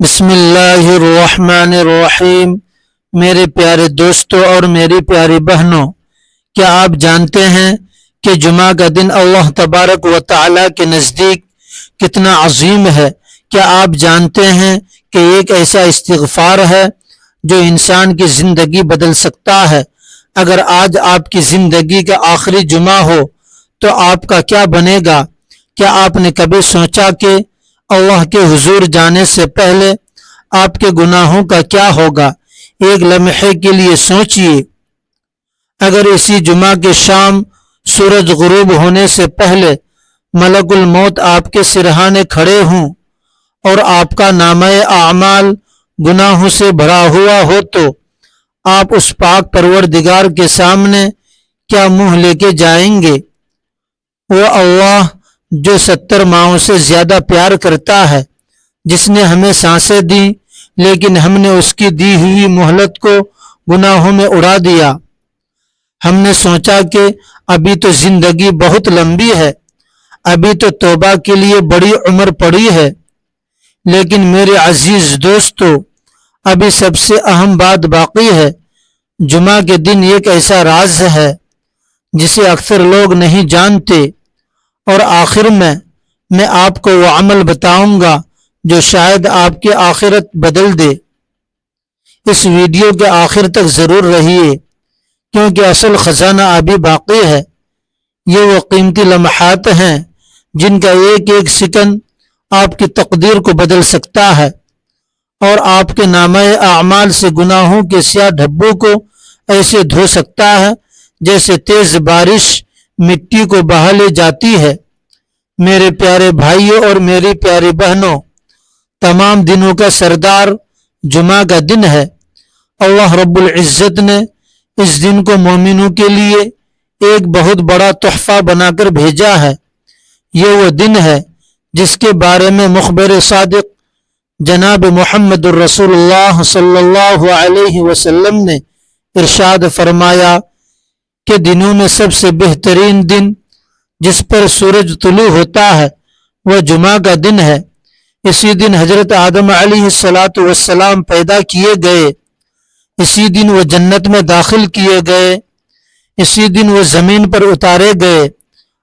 بسم اللہ الرحمن الرحیم۔ میرے پیارے دوستوں اور میری پیاری بہنوں، کیا آپ جانتے ہیں کہ جمعہ کا دن اللہ تبارک و تعالیٰ کے نزدیک کتنا عظیم ہے؟ کیا آپ جانتے ہیں کہ ایک ایسا استغفار ہے جو انسان کی زندگی بدل سکتا ہے؟ اگر آج آپ کی زندگی کا آخری جمعہ ہو تو آپ کا کیا بنے گا؟ کیا آپ نے کبھی سوچا کہ اللہ کے حضور جانے سے پہلے آپ کے گناہوں کا کیا ہوگا؟ ایک لمحے کے لیے سوچئے، اگر اسی جمعہ کے شام سورج غروب ہونے سے پہلے ملک الموت آپ کے سرہانے کھڑے ہوں اور آپ کا نامہ اعمال گناہوں سے بھرا ہوا ہو تو آپ اس پاک پروردگار کے سامنے کیا منہ لے کے جائیں گے؟ وہ اللہ جو 70 ماہوں سے زیادہ پیار کرتا ہے، جس نے ہمیں سانسیں دیں لیکن ہم نے اس کی دی ہوئی مہلت کو گناہوں میں اڑا دیا۔ ہم نے سوچا کہ ابھی تو زندگی بہت لمبی ہے، ابھی تو توبہ کے لیے بڑی عمر پڑی ہے، لیکن میرے عزیز دوستو، ابھی سب سے اہم بات باقی ہے۔ جمعہ کے دن ایک ایسا راز ہے جسے اکثر لوگ نہیں جانتے، اور آخر میں آپ کو وہ عمل بتاؤں گا جو شاید آپ کی آخرت بدل دے۔ اس ویڈیو کے آخر تک ضرور رہیے، کیونکہ اصل خزانہ ابھی باقی ہے۔ یہ وہ قیمتی لمحات ہیں جن کا ایک ایک سیکنڈ آپ کی تقدیر کو بدل سکتا ہے اور آپ کے نامہ اعمال سے گناہوں کے سیاہ دھبوں کو ایسے دھو سکتا ہے جیسے تیز بارش مٹی کو بہا لے جاتی ہے۔ میرے پیارے بھائیوں اور میری پیاری بہنوں، تمام دنوں کا سردار جمعہ کا دن ہے۔ اللہ رب العزت نے اس دن کو مومنوں کے لیے ایک بہت بڑا تحفہ بنا کر بھیجا ہے۔ یہ وہ دن ہے جس کے بارے میں مخبر صادق جناب محمد الرسول اللہ صلی اللہ علیہ وسلم نے ارشاد فرمایا کہ دنوں میں سب سے بہترین دن جس پر سورج طلوع ہوتا ہے وہ جمعہ کا دن ہے۔ اسی دن حضرت آدم علیہ السلام پیدا کیے گئے، اسی دن وہ جنت میں داخل کیے گئے، اسی دن وہ زمین پر اتارے گئے،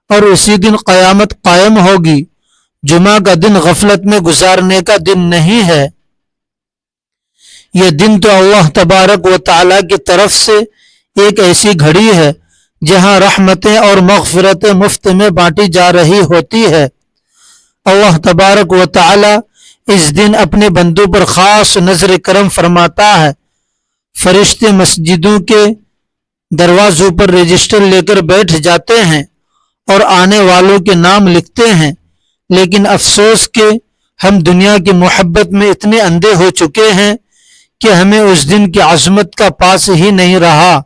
اور اسی دن قیامت قائم ہوگی۔ جمعہ کا دن غفلت میں گزارنے کا دن نہیں ہے۔ یہ دن تو اللہ تبارک و تعالیٰ کی طرف سے ایک ایسی گھڑی ہے جہاں رحمتیں اور مغفرتیں مفت میں بانٹی جا رہی ہوتی ہے۔ اللہ تبارک و تعالی اس دن اپنے بندوں پر خاص نظر کرم فرماتا ہے۔ فرشتے مسجدوں کے دروازوں پر رجسٹر لے کر بیٹھ جاتے ہیں اور آنے والوں کے نام لکھتے ہیں، لیکن افسوس کہ ہم دنیا کی محبت میں اتنے اندھے ہو چکے ہیں کہ ہمیں اس دن کی عظمت کا پاس ہی نہیں رہا۔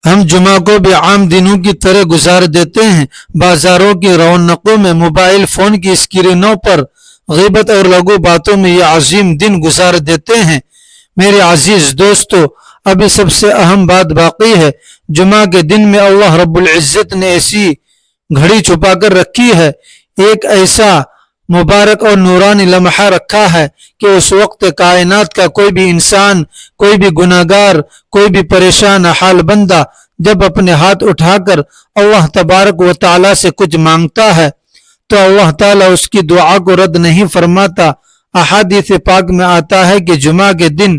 ہم جمعہ کو بھی عام دنوں کی طرح گزار دیتے ہیں، بازاروں کی رونقوں میں، موبائل فون کی اسکرینوں پر، غیبت اور لغو باتوں میں یہ عظیم دن گزار دیتے ہیں۔ میرے عزیز دوستو، ابھی سب سے اہم بات باقی ہے۔ جمعہ کے دن میں اللہ رب العزت نے ایسی گھڑی چھپا کر رکھی ہے، ایک ایسا مبارک اور نورانی لمحہ رکھا ہے کہ اس وقت کائنات کا کوئی بھی انسان، کوئی بھی گناہگار، کوئی بھی پریشان حال بندہ جب اپنے ہاتھ اٹھا کر اللہ تبارک و تعالیٰ سے کچھ مانگتا ہے تو اللہ تعالیٰ اس کی دعا کو رد نہیں فرماتا۔ احادیث پاک میں آتا ہے کہ جمعہ کے دن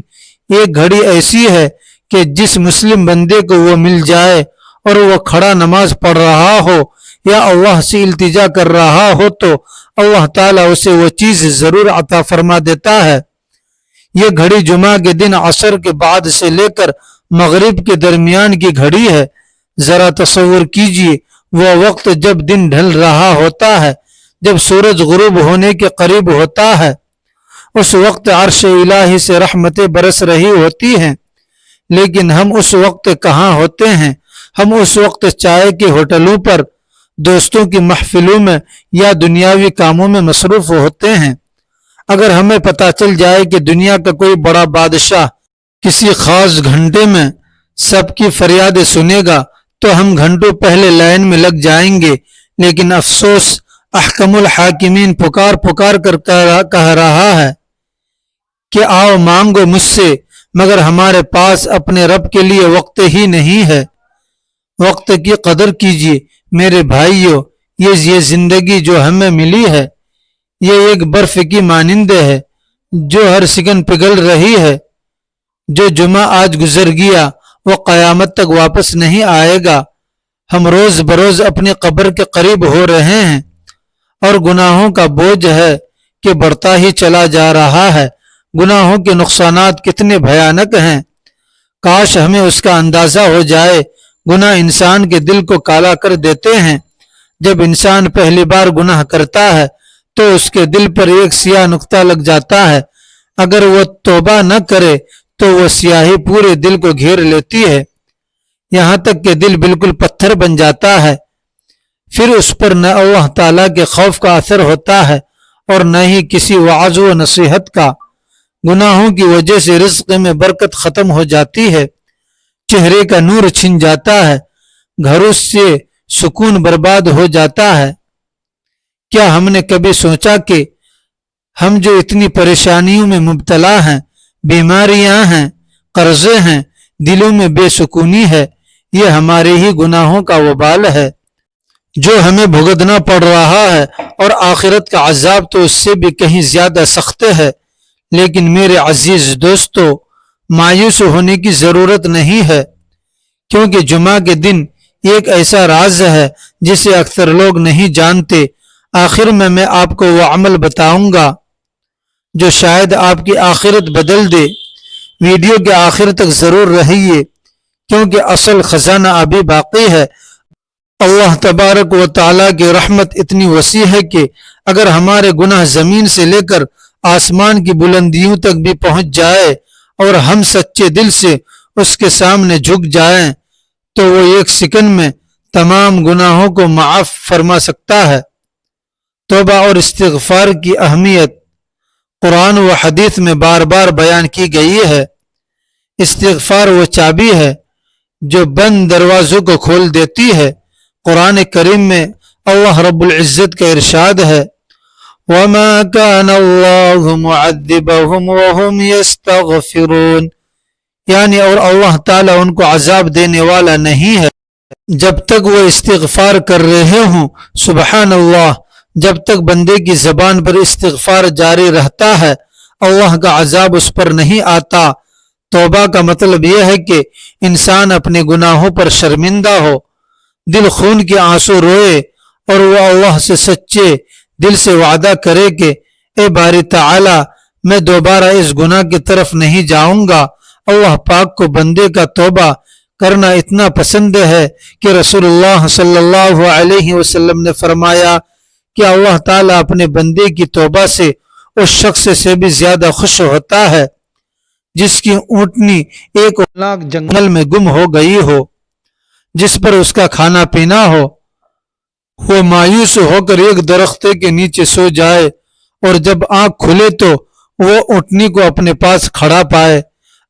ایک گھڑی ایسی ہے کہ جس مسلم بندے کو وہ مل جائے اور وہ کھڑا نماز پڑھ رہا ہو یا اللہ سے التجا کر رہا ہو تو اللہ تعالیٰ اسے وہ چیز ضرور عطا فرما دیتا ہے۔ یہ گھڑی جمعہ کے دن عصر کے بعد سے لے کر مغرب کے درمیان کی گھڑی ہے۔ ذرا تصور کیجئے، وہ وقت جب دن ڈھل رہا ہوتا ہے، جب سورج غروب ہونے کے قریب ہوتا ہے، اس وقت عرش الہی سے رحمتیں برس رہی ہوتی ہیں، لیکن ہم اس وقت کہاں ہوتے ہیں؟ ہم اس وقت چائے کے ہوٹلوں پر، دوستوں کی محفلوں میں یا دنیاوی کاموں میں مصروف ہوتے ہیں۔ اگر ہمیں پتہ چل جائے کہ دنیا کا کوئی بڑا بادشاہ کسی خاص گھنٹے میں سب کی فریادیں سنے گا تو ہم گھنٹوں پہلے لائن میں لگ جائیں گے، لیکن افسوس، احکم الحاکمین پکار پکار کر کہہ رہا ہے کہ آؤ مانگو مجھ سے، مگر ہمارے پاس اپنے رب کے لیے وقت ہی نہیں ہے۔ وقت کی قدر کیجیے میرے بھائیوں، یہ زندگی جو ہمیں ملی ہے یہ ایک برف کی مانند ہے جو ہر سیکنڈ پگھل رہی ہے۔ جو جمعہ آج گزر گیا وہ قیامت تک واپس نہیں آئے گا۔ ہم روز بروز اپنی قبر کے قریب ہو رہے ہیں اور گناہوں کا بوجھ ہے کہ بڑھتا ہی چلا جا رہا ہے۔ گناہوں کے نقصانات کتنے بھیانک ہیں، کاش ہمیں اس کا اندازہ ہو جائے۔ گناہ انسان کے دل کو کالا کر دیتے ہیں۔ جب انسان پہلی بار گناہ کرتا ہے تو اس کے دل پر ایک سیاہ نقطہ لگ جاتا ہے۔ اگر وہ توبہ نہ کرے تو وہ سیاہی پورے دل کو گھیر لیتی ہے، یہاں تک کہ دل بالکل پتھر بن جاتا ہے۔ پھر اس پر نہ اللہ تعالیٰ کے خوف کا اثر ہوتا ہے اور نہ ہی کسی وعظ و نصیحت کا۔ گناہوں کی وجہ سے رزق میں برکت ختم ہو جاتی ہے، چہرے کا نور چھن جاتا ہے، گھروں سے سکون برباد ہو جاتا ہے۔ کیا ہم نے کبھی سوچا کہ ہم جو اتنی پریشانیوں میں مبتلا ہیں، بیماریاں ہیں، قرضے ہیں، دلوں میں بے سکونی ہے، یہ ہمارے ہی گناہوں کا وبال ہے جو ہمیں بھگتنا پڑ رہا ہے، اور آخرت کا عذاب تو اس سے بھی کہیں زیادہ سخت ہے۔ لیکن میرے عزیز دوستو، مایوس ہونے کی ضرورت نہیں ہے، کیونکہ جمعہ کے دن ایک ایسا راز ہے جسے اکثر لوگ نہیں جانتے۔ آخر میں آپ کو وہ عمل بتاؤں گا جو شاید آپ کی آخرت بدل دے۔ ویڈیو کے آخر تک ضرور رہیے کیونکہ اصل خزانہ ابھی باقی ہے۔ اللہ تبارک و تعالیٰ کی رحمت اتنی وسیع ہے کہ اگر ہمارے گناہ زمین سے لے کر آسمان کی بلندیوں تک بھی پہنچ جائے اور ہم سچے دل سے اس کے سامنے جھک جائیں تو وہ ایک سیکنڈ میں تمام گناہوں کو معاف فرما سکتا ہے۔ توبہ اور استغفار کی اہمیت قرآن و حدیث میں بار بار بیان کی گئی ہے۔ استغفار وہ چابی ہے جو بند دروازوں کو کھول دیتی ہے۔ قرآن کریم میں اللہ رب العزت کا ارشاد ہے، وَمَا كَانَ اللَّهُ مُعَذِّبَهُمْ وَهُمْ يَسْتَغْفِرُونَ، یعنی اور اللہ تعالیٰ ان کو عذاب دینے والا نہیں ہے جب تک وہ استغفار کر رہے ہوں۔ سبحان اللہ، جب تک بندے کی زبان پر استغفار جاری رہتا ہے اللہ کا عذاب اس پر نہیں آتا۔ توبہ کا مطلب یہ ہے کہ انسان اپنے گناہوں پر شرمندہ ہو، دل خون کے آنسو روئے اور وہ اللہ سے سچے دل سے وعدہ کرے کہ اے باری تعالی، میں دوبارہ اس گناہ کی طرف نہیں جاؤں گا۔ اللہ پاک کو بندے کا توبہ کرنا اتنا پسند ہے کہ رسول اللہ صلی اللہ علیہ وسلم نے فرمایا کہ اللہ تعالیٰ اپنے بندے کی توبہ سے اس شخص سے بھی زیادہ خوش ہوتا ہے جس کی اونٹنی ایک ہولناک جنگل میں گم ہو گئی ہو، جس پر اس کا کھانا پینا ہو۔ وہ مایوس ہو کر ایک درخت کے نیچے سو جائے اور جب آنکھ کھلے تو وہ اونٹنی کو اپنے پاس کھڑا پائے۔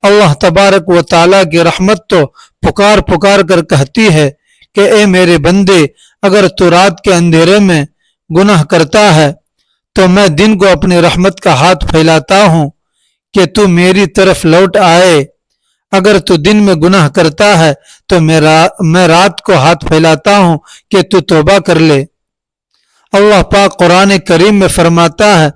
اللہ تبارک و تعالیٰ کی رحمت تو پکار پکار کر کہتی ہے کہ اے میرے بندے، اگر تو رات کے اندھیرے میں گناہ کرتا ہے تو میں دن کو اپنی رحمت کا ہاتھ پھیلاتا ہوں کہ تو میری طرف لوٹ آئے۔ اگر تو دن میں گناہ کرتا ہے تو میں رات کو ہاتھ پھیلاتا ہوں کہ تو توبہ کر لے۔ اللہ پاک قرآن کریم میں فرماتا ہے،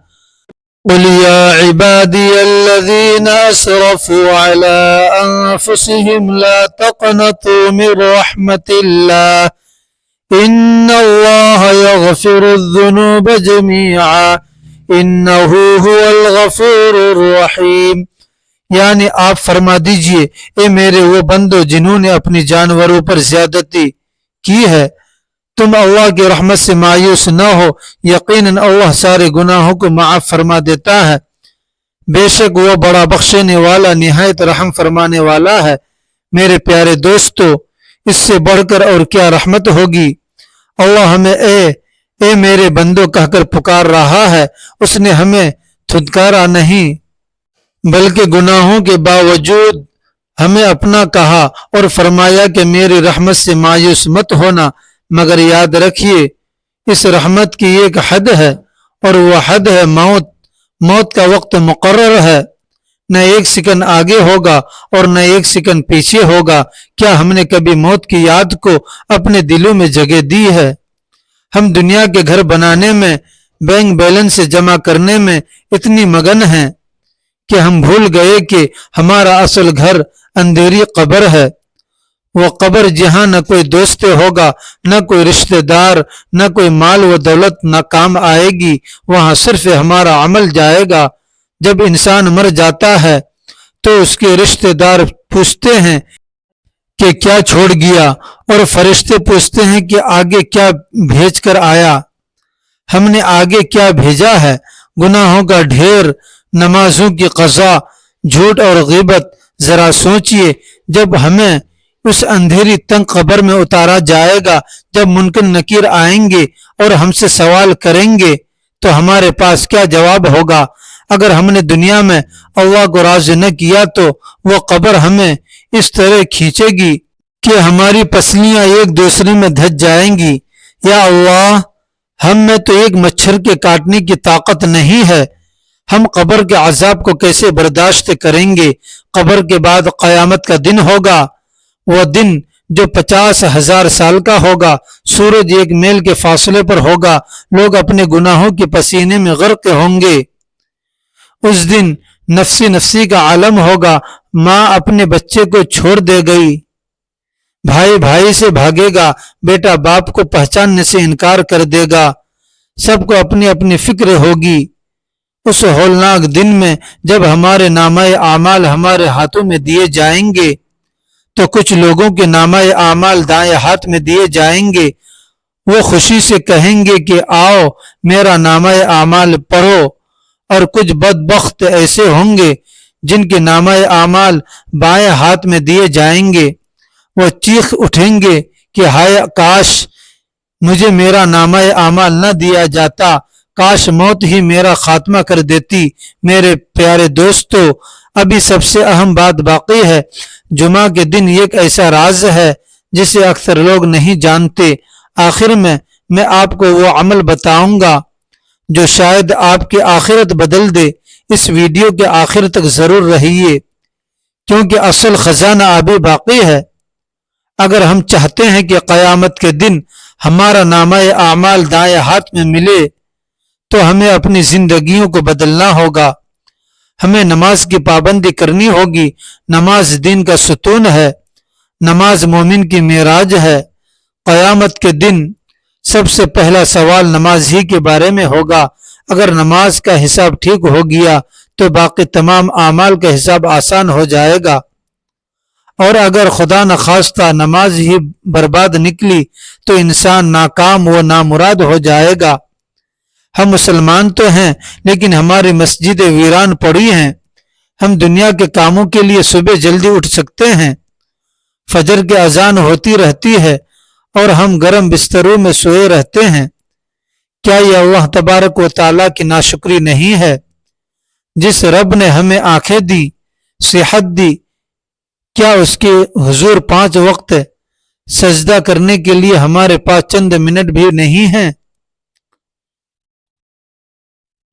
قُلْ يَا عِبَادِيَ الَّذِينَ أَسْرَفُوا عَلَىٰ أَنفُسِهِمْ لَا تَقْنَطُوا مِن رَحْمَةِ اللَّهِ إِنَّ اللَّهَ يَغْفِرُ الذُّنُوبَ جَمِيعًا إِنَّهُ هُوَ الْغَفُورُ الرَّحِيمُ، یعنی آپ فرما دیجئے اے میرے وہ بندو جنہوں نے اپنی جانوروں پر زیادتی کی ہے، تم اللہ کی رحمت سے مایوس نہ ہو، یقیناً اللہ سارے گناہوں کو معاف فرما دیتا ہے، بے شک وہ بڑا بخشنے والا نہایت رحم فرمانے والا ہے۔ میرے پیارے دوستو، اس سے بڑھ کر اور کیا رحمت ہوگی۔ اللہ ہمیں اے میرے بندو کہہ کر پکار رہا ہے، اس نے ہمیں دھتکارا نہیں بلکہ گناہوں کے باوجود ہمیں اپنا کہا اور فرمایا کہ میری رحمت سے مایوس مت ہونا، مگر یاد رکھیے اس رحمت کی ایک حد ہے اور وہ حد ہے موت۔ موت کا وقت مقرر ہے، نہ ایک سیکنڈ آگے ہوگا اور نہ ایک سیکنڈ پیچھے ہوگا۔ کیا ہم نے کبھی موت کی یاد کو اپنے دلوں میں جگہ دی ہے؟ ہم دنیا کے گھر بنانے میں، بینک بیلنس جمع کرنے میں اتنی مگن ہیں کہ ہم بھول گئے کہ ہمارا اصل گھر اندھیری قبر ہے۔ وہ قبر جہاں نہ کوئی دوست ہوگا، نہ کوئی رشتہ دار، نہ کوئی مال و دولت نہ کام آئے گی، وہاں صرف ہمارا عمل جائے گا۔ جب انسان مر جاتا ہے تو اس کے رشتہ دار پوچھتے ہیں کہ کیا چھوڑ گیا، اور فرشتے پوچھتے ہیں کہ آگے کیا بھیج کر آیا۔ ہم نے آگے کیا بھیجا ہے؟ گناہوں کا ڈھیر، نمازوں کی قضا، جھوٹ اور غیبت۔ ذرا سوچئے، جب ہمیں اس اندھیری تنگ قبر میں اتارا جائے گا، جب منکر نکیر آئیں گے اور ہم سے سوال کریں گے تو ہمارے پاس کیا جواب ہوگا؟ اگر ہم نے دنیا میں اللہ کو راضی نہ کیا تو وہ قبر ہمیں اس طرح کھینچے گی کہ ہماری پسلیاں ایک دوسرے میں دھس جائیں گی۔ یا اللہ، ہم میں تو ایک مچھر کے کاٹنے کی طاقت نہیں ہے، ہم قبر کے عذاب کو کیسے برداشت کریں گے؟ قبر کے بعد قیامت کا دن ہوگا، وہ دن جو 50,000 سال کا ہوگا۔ سورج 1 میل کے فاصلے پر ہوگا، لوگ اپنے گناہوں کے پسینے میں غرق ہوں گے۔ اس دن نفسی نفسی کا عالم ہوگا، ماں اپنے بچے کو چھوڑ دے گئی، بھائی بھائی سے بھاگے گا، بیٹا باپ کو پہچاننے سے انکار کر دے گا، سب کو اپنی اپنی فکر ہوگی۔ اس ہولناک دن میں جب ہمارے نامہ اعمال ہمارے ہاتھوں میں دیے جائیں گے تو کچھ لوگوں کے نامہ اعمال دائیں ہاتھ میں دیے جائیں گے، وہ خوشی سے کہیں گے کہ آؤ میرا نامہ اعمال پڑھو، اور کچھ بدبخت ایسے ہوں گے جن کے نامہ اعمال بائیں ہاتھ میں دیے جائیں گے، وہ چیخ اٹھیں گے کہ ہائے کاش مجھے میرا نامہ اعمال نہ دیا جاتا، کاش موت ہی میرا خاتمہ کر دیتی۔ میرے پیارے دوستو، ابھی سب سے اہم بات باقی ہے۔ جمعہ کے دن ایک ایسا راز ہے جسے اکثر لوگ نہیں جانتے۔ آخر میں آپ کو وہ عمل بتاؤں گا جو شاید آپ کی آخرت بدل دے۔ اس ویڈیو کے آخر تک ضرور رہیے کیونکہ اصل خزانہ ابھی باقی ہے۔ اگر ہم چاہتے ہیں کہ قیامت کے دن ہمارا نامہ اعمال دائیں ہاتھ میں ملے تو ہمیں اپنی زندگیوں کو بدلنا ہوگا۔ ہمیں نماز کی پابندی کرنی ہوگی۔ نماز دین کا ستون ہے، نماز مومن کی معراج ہے۔ قیامت کے دن سب سے پہلا سوال نماز ہی کے بارے میں ہوگا۔ اگر نماز کا حساب ٹھیک ہو گیا تو باقی تمام اعمال کا حساب آسان ہو جائے گا، اور اگر خدا نخواستہ نماز ہی برباد نکلی تو انسان ناکام و نامراد ہو جائے گا۔ ہم مسلمان تو ہیں لیکن ہماری مسجدیں ویران پڑی ہیں۔ ہم دنیا کے کاموں کے لیے صبح جلدی اٹھ سکتے ہیں، فجر کی اذان ہوتی رہتی ہے اور ہم گرم بستروں میں سوئے رہتے ہیں۔ کیا یہ اللہ تبارک و تعالیٰ کی ناشکری نہیں ہے؟ جس رب نے ہمیں آنکھیں دی، صحت دی، کیا اس کے حضور 5 وقت سجدہ کرنے کے لیے ہمارے پاس چند منٹ بھی نہیں ہیں؟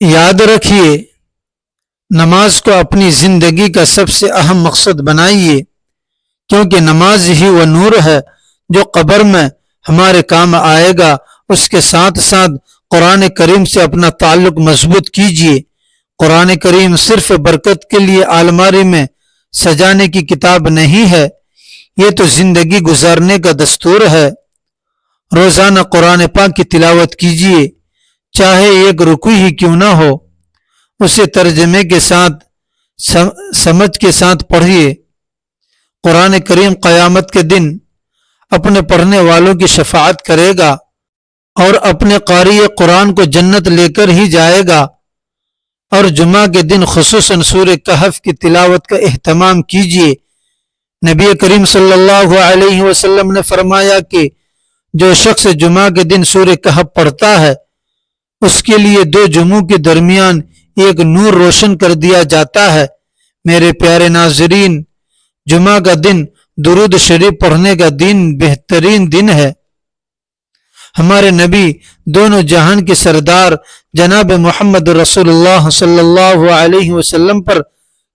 یاد رکھیے، نماز کو اپنی زندگی کا سب سے اہم مقصد بنائیے، کیونکہ نماز ہی وہ نور ہے جو قبر میں ہمارے کام آئے گا۔ اس کے ساتھ ساتھ قرآن کریم سے اپنا تعلق مضبوط کیجیے۔ قرآن کریم صرف برکت کے لیے الماری میں سجانے کی کتاب نہیں ہے، یہ تو زندگی گزارنے کا دستور ہے۔ روزانہ قرآن پاک کی تلاوت کیجیے، چاہے ایک رکوع ہی کیوں نہ ہو، اسے ترجمے کے ساتھ سمجھ کے ساتھ پڑھیے۔ قرآن کریم قیامت کے دن اپنے پڑھنے والوں کی شفاعت کرے گا اور اپنے قاری قرآن کو جنت لے کر ہی جائے گا۔ اور جمعہ کے دن خصوصاً سورہ کہف کی تلاوت کا اہتمام کیجیے۔ نبی کریم صلی اللہ علیہ وسلم نے فرمایا کہ جو شخص جمعہ کے دن سورہ کہف پڑھتا ہے اس کے لیے 2 جمعوں کے درمیان ایک نور روشن کر دیا جاتا ہے۔ میرے پیارے ناظرین، جمعہ کا دن درود شریف پڑھنے کا بہترین دن ہے۔ ہمارے نبی دونوں جہان کے سردار جناب محمد رسول اللہ صلی اللہ علیہ وسلم پر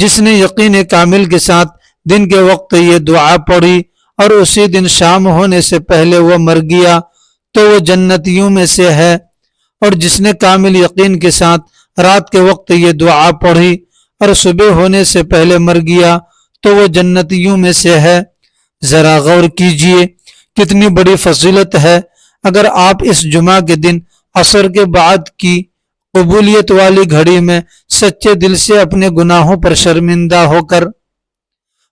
جس نے یقین کامل کے ساتھ دن کے وقت یہ دعا پڑھی اور اسی دن شام ہونے سے پہلے وہ مر گیا تو وہ جنتیوں میں سے ہے، اور جس نے کامل یقین کے ساتھ رات کے وقت یہ دعا پڑھی اور صبح ہونے سے پہلے مر گیا تو وہ جنتیوں میں سے ہے۔ ذرا غور کیجئے کتنی بڑی فضیلت ہے اگر آپ اس جمعہ کے دن عصر کے بعد کی قبولیت والی گھڑی میں سچے دل سے اپنے گناہوں پر شرمندہ ہو کر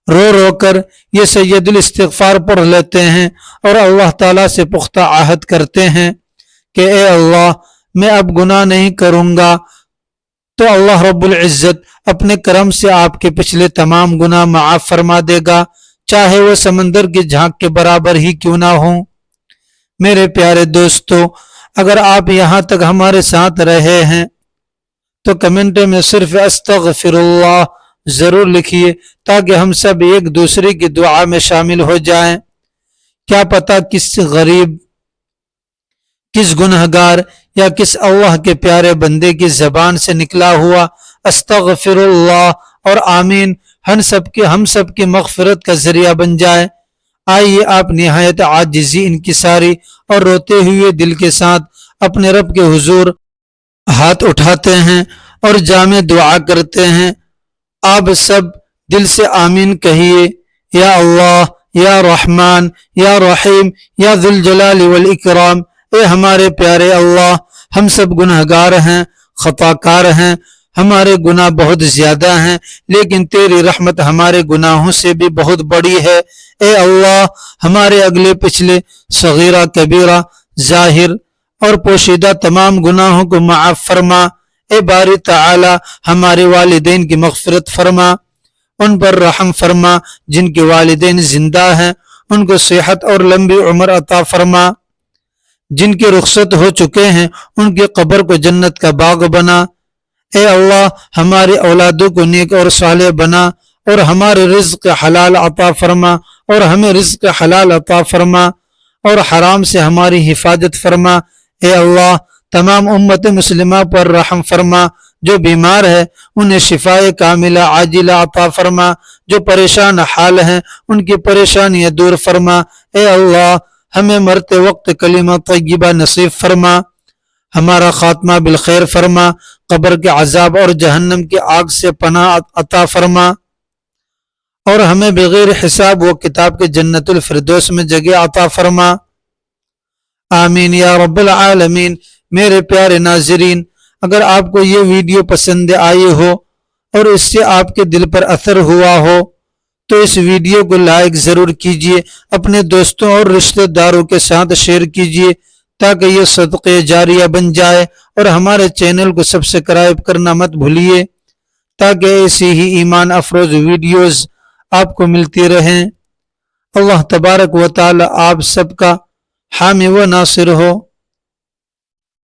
رو رو کر یہ سید الاستغفار پڑھ لیتے ہیں اور اللہ تعالیٰ سے پختہ عہد کرتے ہیں کہ اے اللہ میں اب گناہ نہیں کروں گا، تو اللہ رب العزت اپنے کرم سے آپ کے پچھلے تمام گناہ معاف فرما دے گا، چاہے وہ سمندر کی جھانک کے برابر ہی کیوں نہ ہوں۔ میرے پیارے دوستو، اگر آپ یہاں تک ہمارے ساتھ رہے ہیں تو کمنٹ میں صرف استغفر اللہ ضرور لکھیے تاکہ ہم سب ایک دوسرے کی دعا میں شامل ہو جائیں۔ کیا پتہ کس غریب، کس گنہگار یا کس اللہ کے پیارے بندے کی زبان سے نکلا ہوا استغفر اللہ اور آمین ہم سب کی مغفرت کا ذریعہ بن جائے۔ آئیے آپ نہایت عاجزی، انکساری اور روتے ہوئے دل کے ساتھ اپنے رب کے حضور ہاتھ اٹھاتے ہیں اور جامع دعا کرتے ہیں۔ آپ سب دل سے آمین کہیے۔ یا اللہ، یا رحمان، یا رحیم، یا ذو الجلال والاکرام، اے ہمارے پیارے اللہ، ہم سب گنہگار ہیں، خطا کار ہیں، ہمارے گناہ بہت زیادہ ہیں، لیکن تیری رحمت ہمارے گناہوں سے بھی بہت بڑی ہے۔ اے اللہ، ہمارے اگلے پچھلے صغیرہ کبیرہ، ظاہر اور پوشیدہ تمام گناہوں کو معاف فرما۔ اے باری تعالی ہمارے والدین کی مغفرت فرما، ان پر رحم فرما، جن کے والدین زندہ ہیں ان کو صحت اور لمبی عمر عطا فرما، جن کے رخصت ہو چکے ہیں ان کی قبر کو جنت کا باغ بنا۔ اے اللہ، ہمارے اولادوں کو نیک اور صالح بنا اور ہمارے رزق حلال عطا فرما، اور ہمیں رزق حلال عطا فرما اور حرام سے ہماری حفاظت فرما۔ اے اللہ، تمام امت مسلمہ پر رحم فرما، جو بیمار ہے انہیں شفاء کاملہ عاجلہ عطا فرما، جو پریشان حال ہیں ان کی پریشانیاں دور فرما۔ اے اللہ، ہمیں مرتے وقت کلمہ طیبہ نصیب فرما، ہمارا خاتمہ بالخیر فرما، قبر کے عذاب اور جہنم کی آگ سے پناہ عطا فرما، اور ہمیں بغیر حساب و کتاب کے جنت الفردوس میں جگہ عطا فرما۔ آمین یا رب العالمین۔ میرے پیارے ناظرین، اگر آپ کو یہ ویڈیو پسند آئی ہو اور اس سے آپ کے دل پر اثر ہوا ہو تو اس ویڈیو کو لائک ضرور کیجئے، اپنے دوستوں اور رشتہ داروں کے ساتھ شیئر کیجئے تاکہ یہ صدقہ جاریہ بن جائے، اور ہمارے چینل کو سبسکرائب کرنا مت بھولیے تاکہ ایسی ہی ایمان افروز ویڈیوز آپ کو ملتی رہیں۔ اللہ تبارک و تعالی آپ سب کا حامی و ناصر ہو۔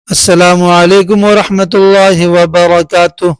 السلام علیکم ورحمۃ اللہ وبرکاتہ۔